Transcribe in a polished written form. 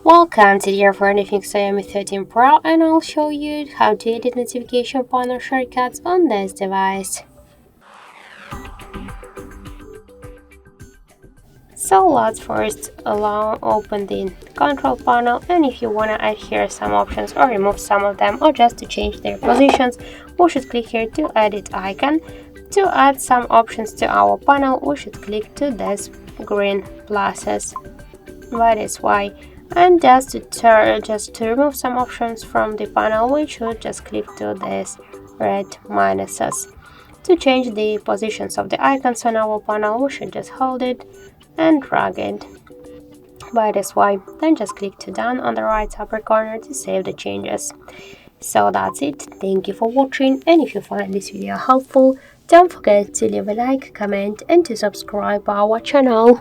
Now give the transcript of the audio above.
Welcome to the for anything XIAOMI 13 Pro, and I'll show you how to edit notification panel shortcuts on this device. So let's first open the control panel, and if you want to add here some options or remove some of them or just to change their positions, we should click here to edit icon. To add some options to our panel, we should click to this green pluses. That is why. And just to remove some options from the panel, we should just click to this red minuses. To change the positions of the icons on our panel, we should just hold it and drag it by this swipe. Then just click to done on the right upper corner to save the changes. So that's it. Thank you for watching, and if you find this video helpful, don't forget to leave a like, comment and to subscribe our channel.